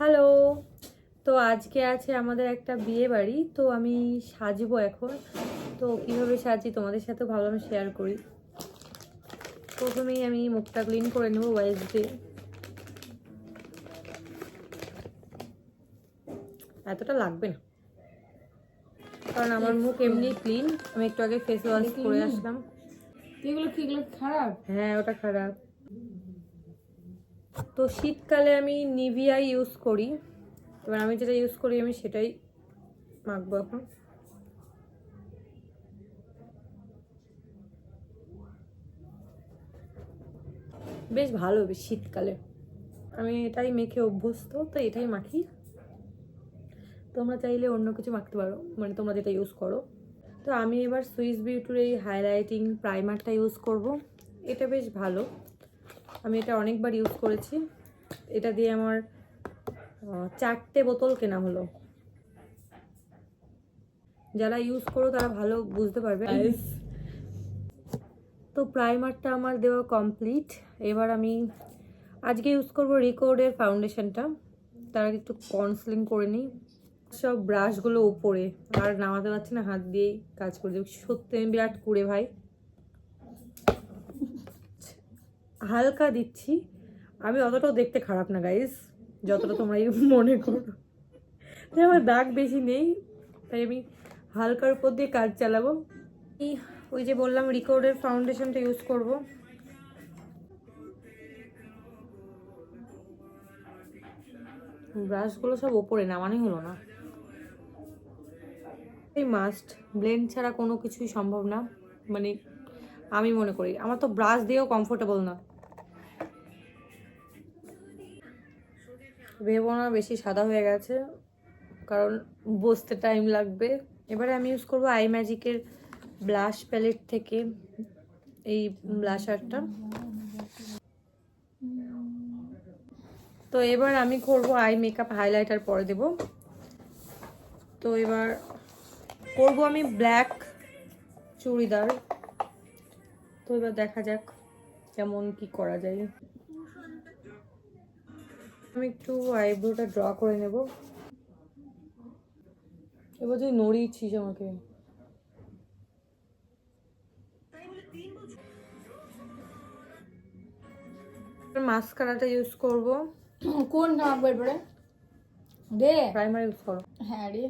Hello. তো আজকে আছে আমাদের একটা বিয়ে বাড়ি, তো আমি সাজবো এখন। তো কিভাবে সাজি তোমাদের সাথে ভালো শেয়ার করি। প্রথমেই আমি মুখটা ক্লিন করে নেবো ওয়াইজ দিয়ে। এতটা লাগবে না কারণ আমার মুখ এমনি ক্লিন। আমি একটু আগে ফেস ওয়াশ করে আসলাম। এগুলো খারাপ? হ্যাঁ, ওটা খারাপ। তো শীতকালে আমি নিভিয়া ইউজ করি। এবার আমি যেটা ইউজ করি আমি সেটাই মাখবো এখন। বেশ ভালো বেশ শীতকালে আমি এটাই মেখে অভ্যস্ত, তো এটাই মাখি। তোমরা চাইলে অন্য কিছু মাখতে পারো, মানে তোমরা যেটা ইউজ করো। তো আমি এবার সুইস বিউটির এই হাইলাইটিং প্রাইমারটা ইউজ করব। এটা বেশ ভালো, আমি এটা অনেকবার ইউজ করেছি। এটা দিয়ে আমার 4টে বোতল কেনা হলো। যারা ইউজ করো তারা ভালো বুঝতে পারবে। তো প্রাইমারটা আমার দেওয়া কমপ্লিট। এবার আমি আজকে ইউজ করবো রিকোডের ফাউন্ডেশনটা। তার আগে একটু কনসিলিং করে নিই। সব ব্রাশগুলো উপরে আর নামাতে পারছি না, হাত দিয়েই কাজ করে দেবো। সত্যি আমি বিরাট কুড়ে ভাই। হালকা দিচ্ছি, আমি অতটাও দেখতে খারাপ না গাইস, যতটা তোমরা মনে করো। তাই আমার দাগ বেশি নেই, তাই আমি হালকার উপর দিয়ে কাজ চালাবো। ওই যে বললাম রিকোডের ফাউন্ডেশনটা ইউজ করব। ব্রাশগুলো সব ওপরে নামানোই হলো না। এই মাস্ট ব্লেন্ড ছাড়া কোনো কিছুই সম্ভব না, মানে আমি মনে করি। আমার তো ব্রাশ দিয়েও কমফোর্টেবল না। ভেবো না বেশি সাদা হয়ে গেছে, কারণ বসতে টাইম লাগবে। এবারে আমি ইউজ করবো আই ম্যাজিকের ব্লাশ প্যালেট থেকে এই ব্লাশারটা। তো এবার আমি করব আই মেকআপ হাইলাইটার পরে দেব। তো এবার করব আমি ব্ল্যাক চুড়িদার। তো এবার দেখা যাক কেমন কি করা যায়। আমি একটু আইব্রোটা ড্র করে নেব। এবার তুই নড়িয়েছিস আমাকে। মাস্কারাটা ইউজ করব। কোন মাখবো এরপরে? রে প্রাইমার ইউজ করো। হ্যাঁ রে,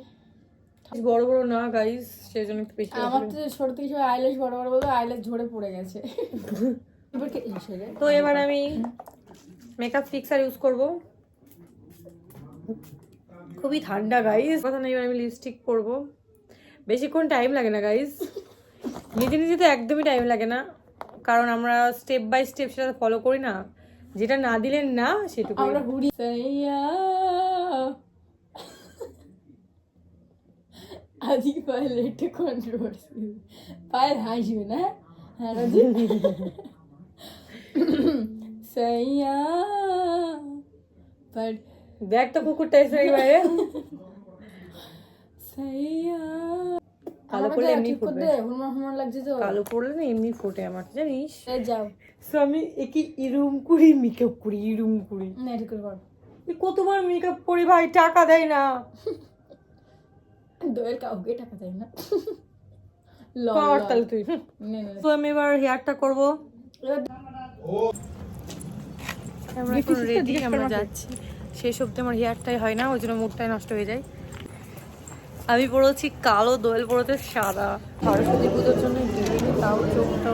বড় বড় না গাইস, সেই জন্য একটু বেশি। আমার তো ছোট থেকে সবাই আইল্যাশ বড় বড় বলতো, আইল্যাশ ঝরে পড়ে গেছে। তো এবার আমি মেকআপ ফিক্সার ইউজ করব। খুবই ঠান্ডা গাইস, কথা নেই। এবার আমি লিপস্টিক করব। বেশিক্ষণ টাইম লাগে না গাইস, নিজে নিজে তো একদমই টাইম লাগে না, কারণ আমরা স্টেপ বাই স্টেপ সেটা ফলো করি না। যেটা না দিলেন না সেটুকু আমরা হুড়ি আজকে পায়েল একটু কন্ট্রোভার্সি, পায়েল হাসবে না। হ্যাঁ রাজি সাইয়া বাট দেখ তো কুকুরটা এসে এবারে। সাইয়া কালো করলে এমনি ফুটবে। হুমা লাগছে তো। কালো করলে না এমনি ফোটে আমার, জানিস? যাও সো আমি একই ইরুম করি মেকআপ করি, ইরুম করি। না এটা করে কর। কতবার মেকআপ করি ভাই, টাকা দেয় না। দোয়েল কাউকে টাকা দেয় না। কর তাহলে তুই। তো আমি এবার হেয়ারটা করবো। আমরা এখন রেডি, আমরা যাচ্ছি। শেষ অব্দি আমার হেয়ারটাই হয় না, ওই জন্য মুডটাই নষ্ট হয়ে যায়। আমি পড়েছি কালো, দোয়েল পড়েছে সাদা। সরস্বতী পুজোর জন্য তাও চোখটা